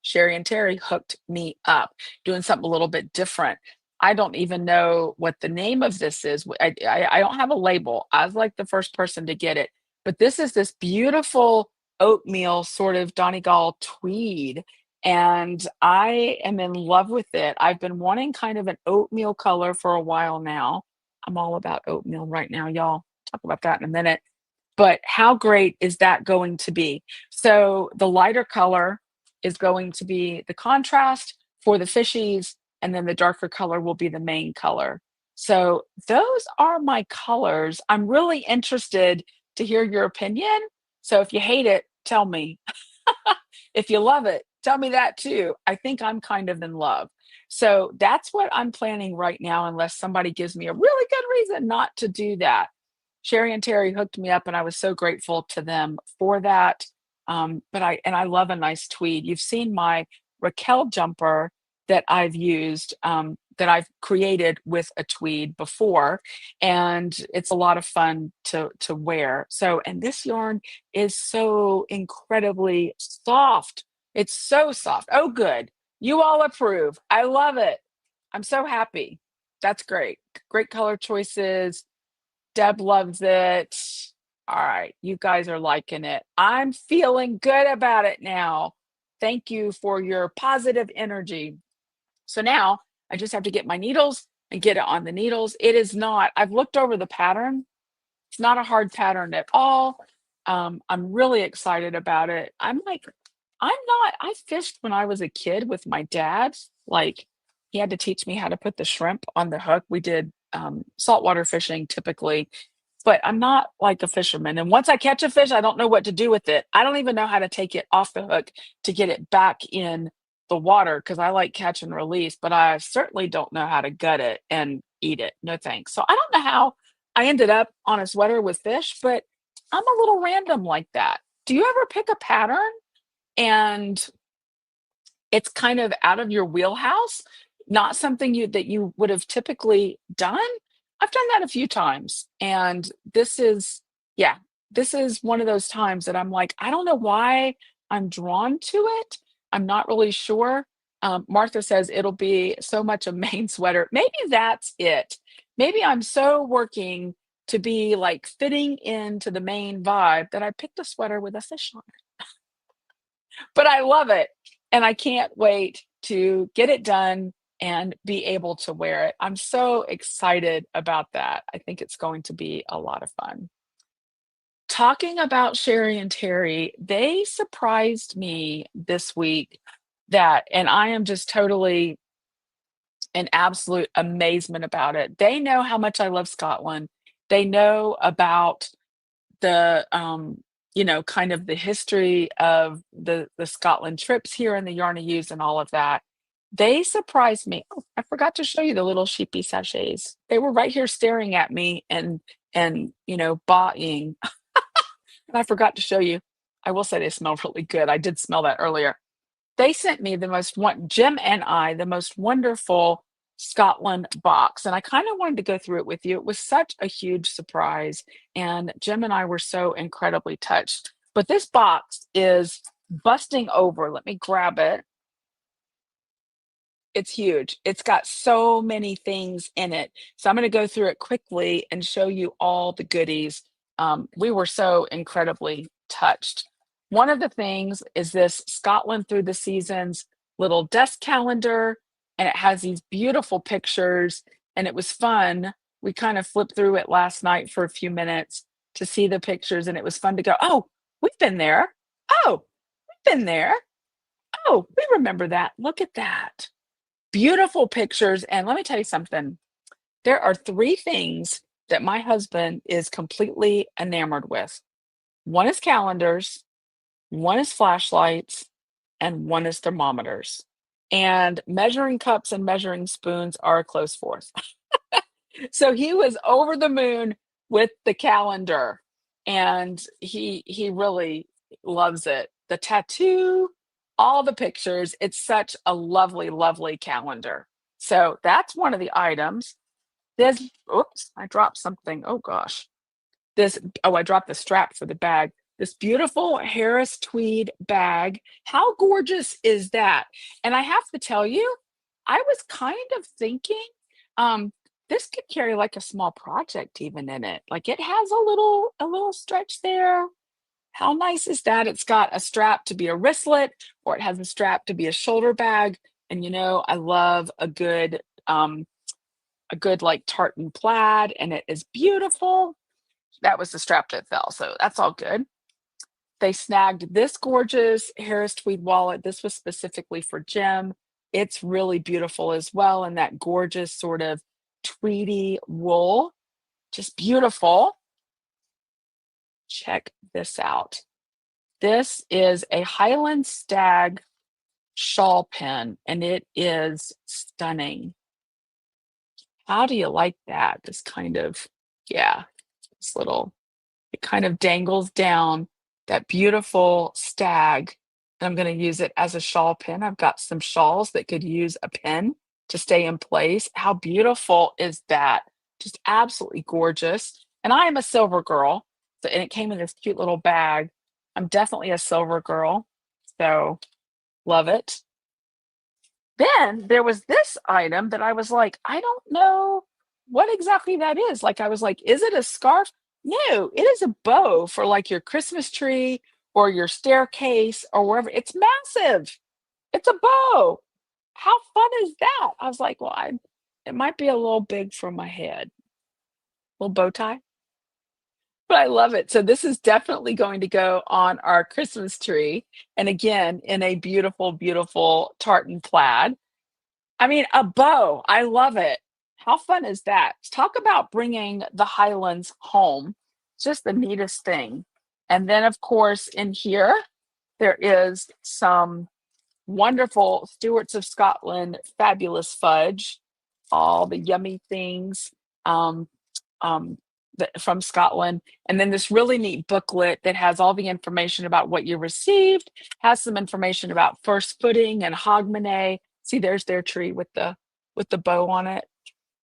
Sherry and Terry hooked me up doing something a little bit different. I don't even know what the name of this is. I don't have a label. I was like the first person to get it, but this is this beautiful oatmeal sort of Donegal tweed, and I am in love with it. I've been wanting kind of an oatmeal color for a while now. I'm all about oatmeal right now, y'all. Talk about that in a minute. But how great is that going to be? So the lighter color is going to be the contrast for the fishies, and then the darker color will be the main color. So those are my colors. I'm really interested to hear your opinion. So if you hate it, tell me. If you love it, tell me that too. I think I'm kind of in love. So that's what I'm planning right now, unless somebody gives me a really good reason not to do that. Sherry and Terry hooked me up, and I was so grateful to them for that. But I love a nice tweed. You've seen my Raquel jumper that I've used, that I've created with a tweed before, and it's a lot of fun to wear. So, and this yarn is so incredibly soft. It's so soft. Oh, good. You all approve. I love it. I'm so happy. That's great. Great color choices. Deb loves it. All right, you guys are liking it. I'm feeling good about it now. Thank you for your positive energy. So now I just have to get my needles and get it on the needles. It is not, I've looked over the pattern. It's not a hard pattern at all. I'm really excited about it. I fished when I was a kid with my dad. Like, he had to teach me how to put the shrimp on the hook. We did saltwater fishing typically, but I'm not like a fisherman. And once I catch a fish, I don't know what to do with it. I don't even know how to take it off the hook to get it back in the water, because I like catch and release, but I certainly don't know how to gut it and eat it. No thanks. So I don't know how I ended up on a sweater with fish, but I'm a little random like that. Do you ever pick a pattern and it's kind of out of your wheelhouse, not something you would have typically done? I've done that a few times, and yeah, this is one of those times that I'm like, I don't know why I'm drawn to it. I'm not really sure. Martha says it'll be so much a main sweater. Maybe that's it. Maybe I'm so working to be like fitting into the main vibe that I picked a sweater with a fish on it. But I love it, and I can't wait to get it done and be able to wear it. I'm so excited about that. I think it's going to be a lot of fun. Talking about Sherry and Terry, they surprised me this week, and I am just totally in absolute amazement about it. They know how much I love Scotland. They know about kind of the history of the Scotland trips here and the yarn I use and all of that. They surprised me. Oh, I forgot to show you the little sheepy sachets. They were right here staring at me and buying. And I forgot to show you. I will say they smell really good. I did smell that earlier. They sent me Jim and I, the most wonderful Scotland box. And I kind of wanted to go through it with you. It was such a huge surprise. And Jim and I were so incredibly touched. But this box is busting over. Let me grab it. It's huge. It's got so many things in it. So I'm going to go through it quickly and show you all the goodies. We were so incredibly touched. One of the things is this Scotland Through the Seasons little desk calendar, and it has these beautiful pictures, and it was fun. We kind of flipped through it last night for a few minutes to see the pictures, and it was fun to go, oh, we've been there. Oh, we've been there. Oh, we remember that. Look at that. Beautiful pictures. And let me tell you something. There are three things that my husband is completely enamored with. One is calendars, one is flashlights, and one is thermometers. And measuring cups and measuring spoons are a close fourth. So he was over the moon with the calendar, and he really loves it. The tattoo, all the pictures, it's such a lovely, lovely calendar. So that's one of the items. This, oops, I dropped something. Oh gosh. I dropped the strap for the bag. This beautiful Harris tweed bag. How gorgeous is that? And I have to tell you, I was kind of thinking, um, this could carry like a small project even in it. Like, it has a little stretch there. How nice is that? It's got a strap to be a wristlet, or it has a strap to be a shoulder bag. And I love a good like tartan plaid, and it is beautiful. That was the strap that fell, so that's all good. They snagged this gorgeous Harris tweed wallet. This was specifically for Jim. It's really beautiful as well, and that gorgeous sort of tweedy wool. Just beautiful. Check this out. This is a Highland Stag shawl pen, and it is stunning. How do you like that? This kind of, yeah, this little, it kind of dangles down, that beautiful stag. And I'm going to use it as a shawl pin. I've got some shawls that could use a pin to stay in place. How beautiful is that? Just absolutely gorgeous. And I am a silver girl. So, and it came in this cute little bag. I'm definitely a silver girl. So love it. Then there was this item that I was like, I don't know what exactly that is. Like, I was like, is it a scarf? No, it is a bow for like your Christmas tree or your staircase or wherever. It's massive. It's a bow. How fun is that? I was like, well, it might be a little big for my head. Little bow tie. But I love it. So this is definitely going to go on our Christmas tree. And again, in a beautiful, beautiful tartan plaid. I mean, a bow, I love it. How fun is that? Talk about bringing the Highlands home. It's just the neatest thing. And then, of course, in here, there is some wonderful Stewarts of Scotland fabulous fudge, all the yummy things. Um, um, from Scotland. And then this really neat booklet that has all the information about what you received, has some information about first footing and hogmanay. See, there's their tree with the bow on it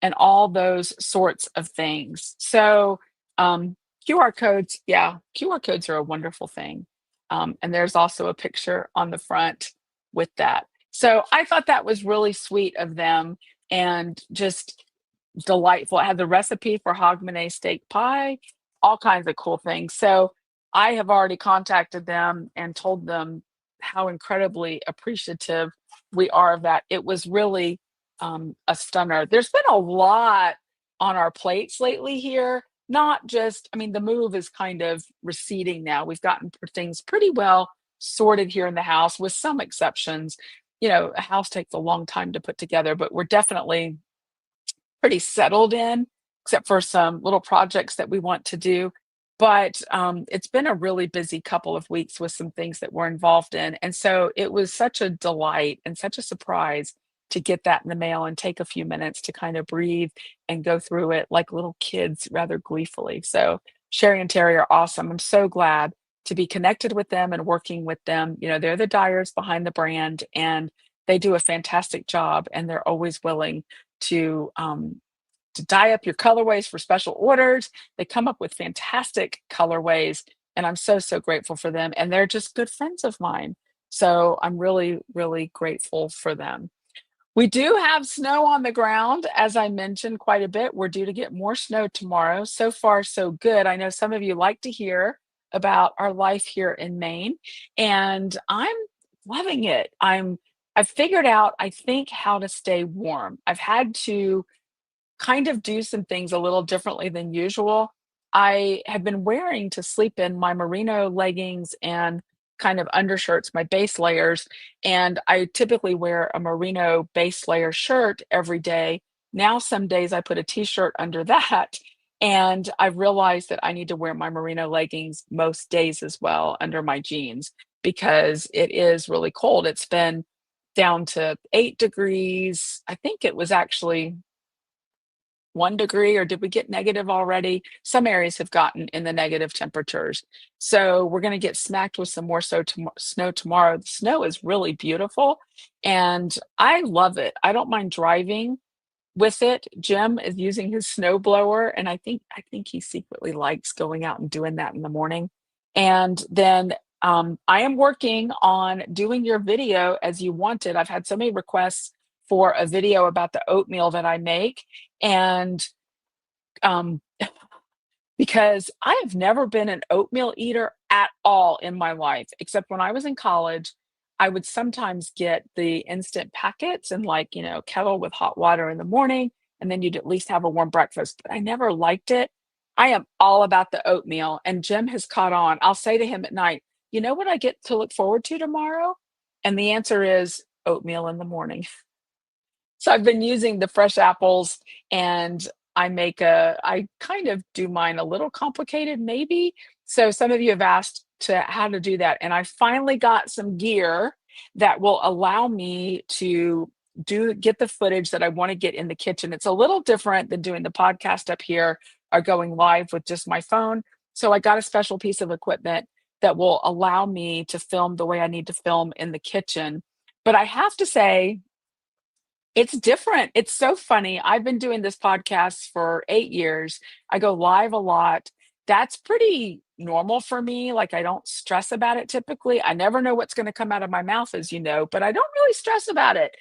and all those sorts of things. So QR codes, yeah, QR codes are a wonderful thing. And there's also a picture on the front with that. So I thought that was really sweet of them and just delightful. It had the recipe for hogmanay steak pie, all kinds of cool things. So I have already contacted them and told them how incredibly appreciative we are of that. It was really a stunner. There's been a lot on our plates lately here. Not just, I mean, the move is kind of receding now. We've gotten things pretty well sorted here in the house, with some exceptions. You know, a house takes a long time to put together, but we're definitely pretty settled in, except for some little projects that we want to do. But it's been a really busy couple of weeks with some things that we're involved in. And so it was such a delight and such a surprise to get that in the mail and take a few minutes to kind of breathe and go through it like little kids rather gleefully. So Sherry and Terry are awesome. I'm so glad to be connected with them and working with them. You know, they're the Dyers behind the brand, and they do a fantastic job, and they're always willing to um, to dye up your colorways for special orders. They come up with fantastic colorways, and I'm so so grateful for them. And they're just good friends of mine, so I'm really really grateful for them. We do have snow on the ground, as I mentioned quite a bit. We're due to get more snow tomorrow. So far, so good. I know some of you like to hear about our life here in Maine, and I'm loving it. I've figured out, I think, how to stay warm. I've had to kind of do some things a little differently than usual. I have been wearing to sleep in my merino leggings and kind of undershirts, my base layers, and I typically wear a merino base layer shirt every day. Now, some days I put a t-shirt under that, and I've realized that I need to wear my merino leggings most days as well under my jeans because it is really cold. It's been down to 8 degrees. I think it was actually 1 degree, or did we get negative already? Some areas have gotten in the negative temperatures. So we're going to get smacked with some more snow tomorrow. The snow is really beautiful and I love it. I don't mind driving with it. Jim is using his snow blower, and I think he secretly likes going out and doing that in the morning. And then I am working on doing your video as you wanted. I've had so many requests for a video about the oatmeal that I make, and um, because I have never been an oatmeal eater at all in my life, except when I was in college, I would sometimes get the instant packets and, like, kettle with hot water in the morning, and then you'd at least have a warm breakfast. But I never liked it. I am all about the oatmeal, and Jim has caught on. I'll say to him at night, you know what I get to look forward to tomorrow? And the answer is oatmeal in the morning. So I've been using the fresh apples, and I kind of do mine a little complicated maybe. So some of you have asked to how to do that, and I finally got some gear that will allow me to get the footage that I want to get in the kitchen. It's a little different than doing the podcast up here or going live with just my phone. So I got a special piece of equipment that will allow me to film the way I need to film in the kitchen. But I have to say, it's different. It's so funny. I've been doing this podcast for 8 years. I go live a lot. That's pretty normal for me. Like, I don't stress about it typically. I never know what's going to come out of my mouth, as you know, but I don't really stress about it.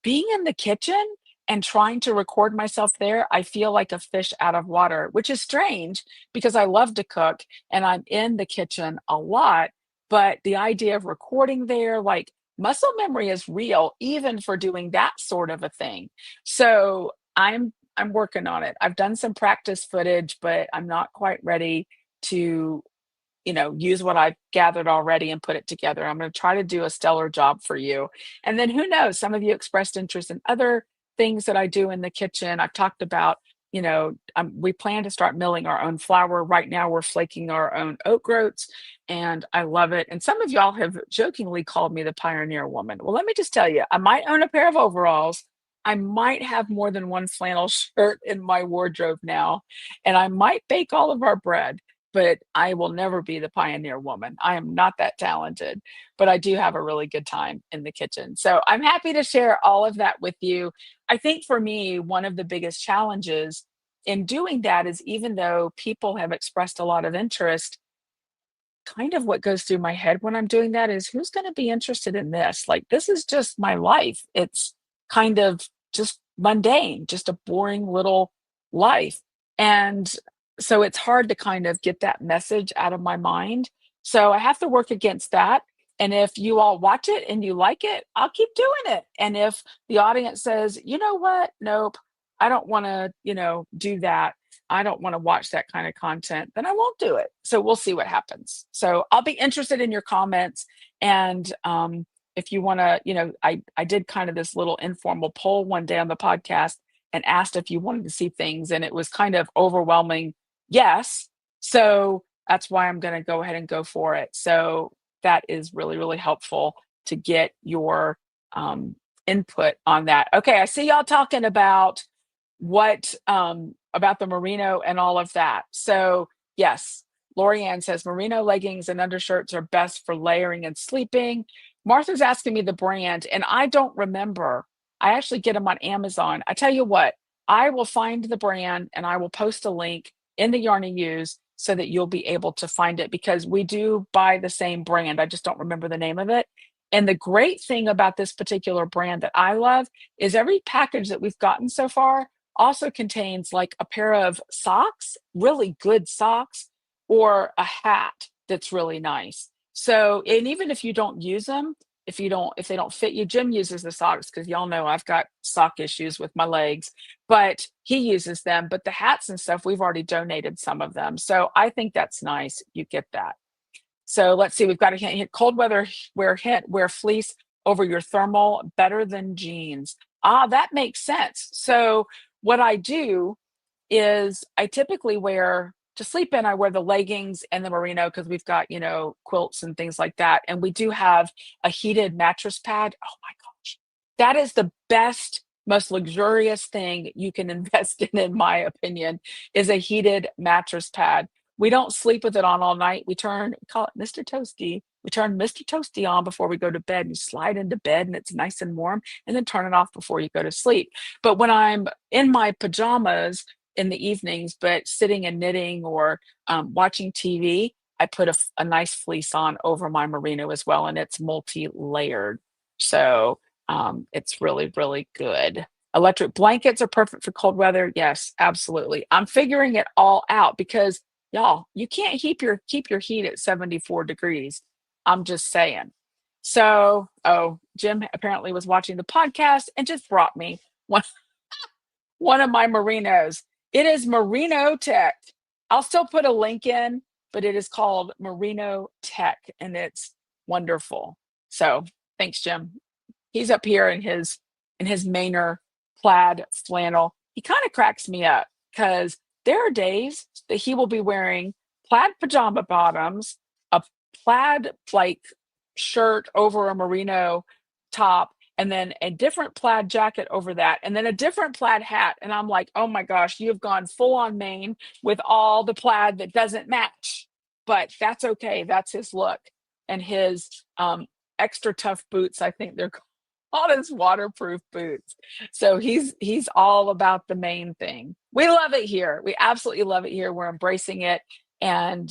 Being in the kitchen and trying to record myself there, I feel like a fish out of water, which is strange because I love to cook and I'm in the kitchen a lot. But the idea of recording there, like, muscle memory is real even for doing that sort of a thing. So I'm working on it. I've done some practice footage, but I'm not quite ready to, use what I've gathered already and put it together. I'm going to try to do a stellar job for you. And then who knows, some of you expressed interest in other things that I do in the kitchen. I've talked about, we plan to start milling our own flour. Right now, we're flaking our own oat groats, and I love it. And some of y'all have jokingly called me the pioneer woman. Well, let me just tell you, I might own a pair of overalls. I might have more than one flannel shirt in my wardrobe now, and I might bake all of our bread, but I will never be the pioneer woman. I am not that talented, but I do have a really good time in the kitchen. So I'm happy to share all of that with you. I think for me, one of the biggest challenges in doing that is, even though people have expressed a lot of interest, kind of what goes through my head when I'm doing that is, who's going to be interested in this? Like, this is just my life. It's kind of just mundane, just a boring little life. And so it's hard to kind of get that message out of my mind. So I have to work against that. And if you all watch it and you like it, I'll keep doing it. And if the audience says, you know what, nope, I don't want to, do that, I don't want to watch that kind of content, then I won't do it. So we'll see what happens. So I'll be interested in your comments. And if you want to, I did kind of this little informal poll one day on the podcast and asked if you wanted to see things, and it was kind of overwhelming. Yes. So that's why I'm going to go ahead and go for it. So that is really, really helpful to get your input on that. Okay. I see y'all talking about what about the merino and all of that. So yes, Lorianne says merino leggings and undershirts are best for layering and sleeping. Martha's asking me the brand, and I don't remember. I actually get them on Amazon. I tell you what, I will find the brand and I will post a link in the yarn you use so that you'll be able to find it, because we do buy the same brand. I just don't remember the name of it. And the great thing about this particular brand that I love is every package that we've gotten so far also contains like a pair of socks, really good socks, or a hat that's really nice. So, and even if you don't use them, if they don't fit you, Jim uses the socks because y'all know I've got sock issues with my legs, but he uses them. But the hats and stuff, we've already donated some of them. So I think that's nice. You get that. So let's see, we've got a hint. Cold weather wear fleece over your thermal, better than jeans. Ah, that makes sense. So what I do is I typically wear to sleep in, I wear the leggings and the merino because we've got, quilts and things like that. And we do have a heated mattress pad. Oh my gosh. That is the best, most luxurious thing you can invest in my opinion, is a heated mattress pad. We don't sleep with it on all night. We call it Mr. Toasty. We turn Mr. Toasty on before we go to bed. You slide into bed and it's nice and warm, and then turn it off before you go to sleep. But when I'm in my pajamas in the evenings, but sitting and knitting or watching TV, I put a nice fleece on over my merino as well, and it's multi-layered. So it's really, really good. Electric blankets are perfect for cold weather. Yes, absolutely. I'm figuring it all out because y'all, you can't keep your heat at 74 degrees. I'm just saying. So, oh, Jim apparently was watching the podcast and just brought me one one of my merinos. It is Merino Tech. I'll still put a link in, but it is called Merino Tech and it's wonderful. So, thanks, Jim. He's up here in his Mainer plaid flannel. He kind of cracks me up because there are days that he will be wearing plaid pajama bottoms, a plaid like shirt over a merino top, and then a different plaid jacket over that, and then a different plaid hat. And I'm like, oh my gosh, you've gone full on Maine with all the plaid that doesn't match. But that's okay. That's his look. And his extra tough boots, I think they're called his waterproof boots. So he's all about the main thing. We love it here. We absolutely love it here. We're embracing it. And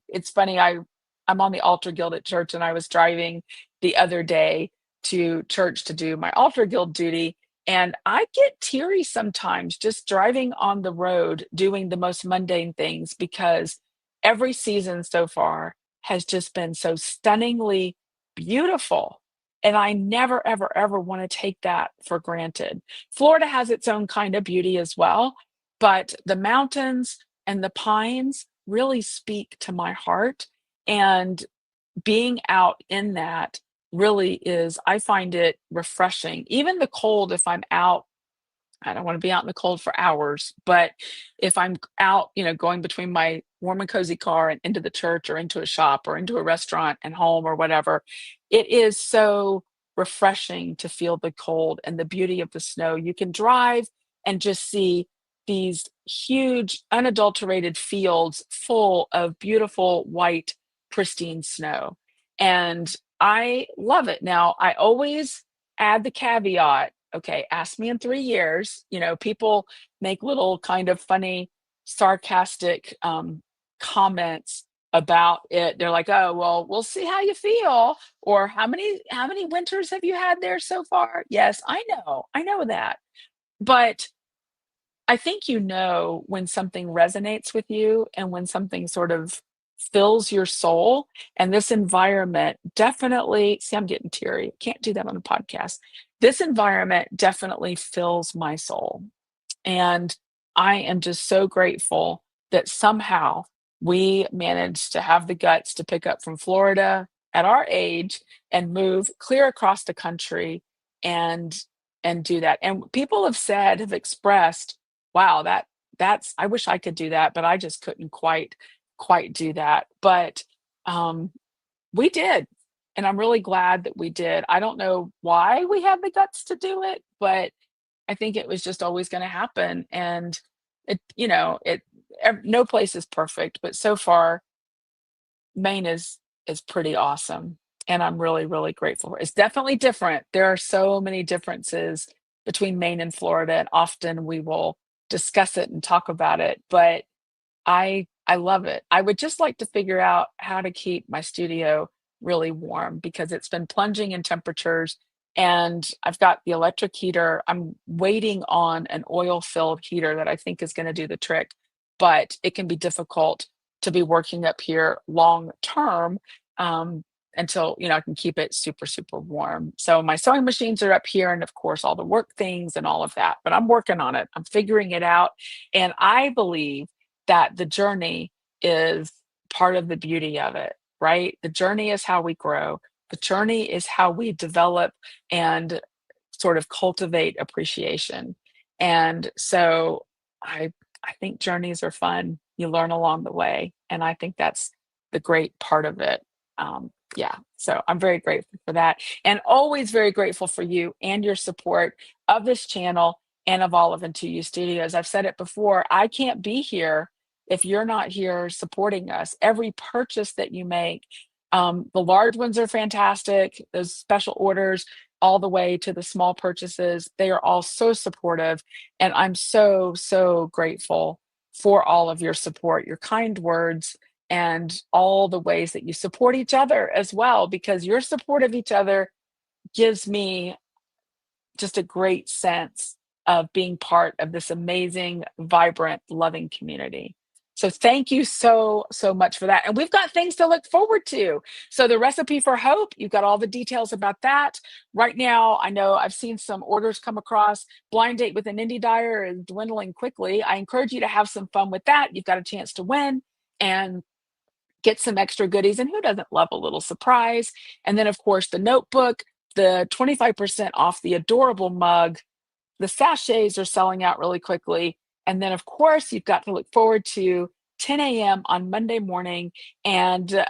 it's funny, I'm on the altar guild at church, and I was driving the other day to church to do my altar guild duty. And I get teary sometimes just driving on the road doing the most mundane things, because every season so far has just been so stunningly beautiful. And I never, ever, ever want to take that for granted. Florida has its own kind of beauty as well, but the mountains and the pines really speak to my heart. And being out in that really is, I find it refreshing. Even the cold, if I'm out, I don't want to be out in the cold for hours, but if I'm out, going between my warm and cozy car and into the church or into a shop or into a restaurant and home or whatever, it is so refreshing to feel the cold and the beauty of the snow. You can drive and just see these huge, unadulterated fields full of beautiful, white, pristine snow. And I love it. Now, I always add the caveat, okay, ask me in 3 years. People make little kind of funny, sarcastic comments about it. They're like, oh, well, we'll see how you feel. Or how many winters have you had there so far? Yes, I know that. But I think when something resonates with you and when something sort of fills your soul. And this environment definitely, see, I'm getting teary. Can't do that on a podcast. This environment definitely fills my soul. And I am just so grateful that somehow we managed to have the guts to pick up from Florida at our age and move clear across the country and do that. And people have expressed, wow, that's I wish I could do that, but I just couldn't quite do that. But um we did. And I'm really glad that we did. I don't know why we had the guts to do it, but I think it was just always gonna happen. And no place is perfect, but so far, Maine is pretty awesome, and I'm really, really grateful for it. It's definitely different. There are so many differences between Maine and Florida, and often we will discuss it and talk about it, but I love it. I would just like to figure out how to keep my studio really warm, because it's been plunging in temperatures, and I've got the electric heater. I'm waiting on an oil-filled heater that I think is gonna do the trick, but it can be difficult to be working up here long term, um, until, I can keep it super, super warm. So my sewing machines are up here, and of course, all the work things and all of that, but I'm working on it. I'm figuring it out, and I believe that the journey is part of the beauty of it, right? The journey is how we grow. The journey is how we develop and sort of cultivate appreciation. And so I I think journeys are fun. You learn along the way, and I think that's the great part of it. Yeah, so I'm very grateful for that, and always very grateful for you and your support of this channel and of all of Into You Studios. I've said it before, I can't be here if you're not here supporting us. Every purchase that you make, the large ones are fantastic, those special orders, all the way to the small purchases, they are all so supportive. And I'm so, so grateful for all of your support, your kind words, and all the ways that you support each other as well, because your support of each other gives me just a great sense of being part of this amazing, vibrant, loving community. So thank you so, so much for that. And we've got things to look forward to. So the recipe for hope, you've got all the details about that. Right now, I know I've seen some orders come across. Blind date with an indie dyer is dwindling quickly. I encourage you to have some fun with that. You've got a chance to win and get some extra goodies. And who doesn't love a little surprise? And then, of course, the notebook, the 25% off the adorable mug, the sachets are selling out really quickly. And then, of course, you've got to look forward to 10 a.m. on Monday morning. And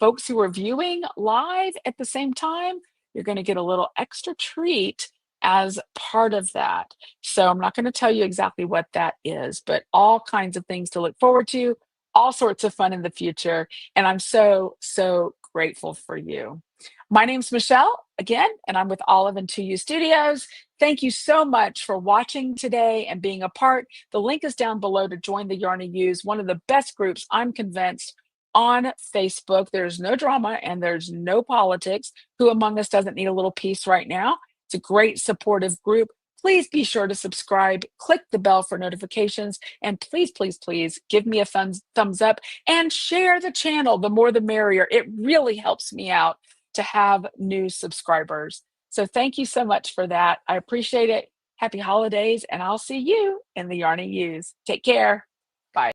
folks who are viewing live at the same time, you're going to get a little extra treat as part of that. So I'm not going to tell you exactly what that is, but all kinds of things to look forward to, all sorts of fun in the future. And I'm so, so grateful for you. My name's Michelle again, and I'm with Olive and 2U Studios. Thank you so much for watching today and being a part. The link is down below to join the Yarn and Use, one of the best groups, I'm convinced, on Facebook. There's no drama and there's no politics. Who among us doesn't need a little peace right now? It's a great supportive group. Please be sure to subscribe, click the bell for notifications, and please, please, please give me a thumbs up and share the channel. The more the merrier. It really helps me out to have new subscribers. So thank you so much for that. I appreciate it. Happy holidays, and I'll see you in the Yarn and Use. Take care. Bye.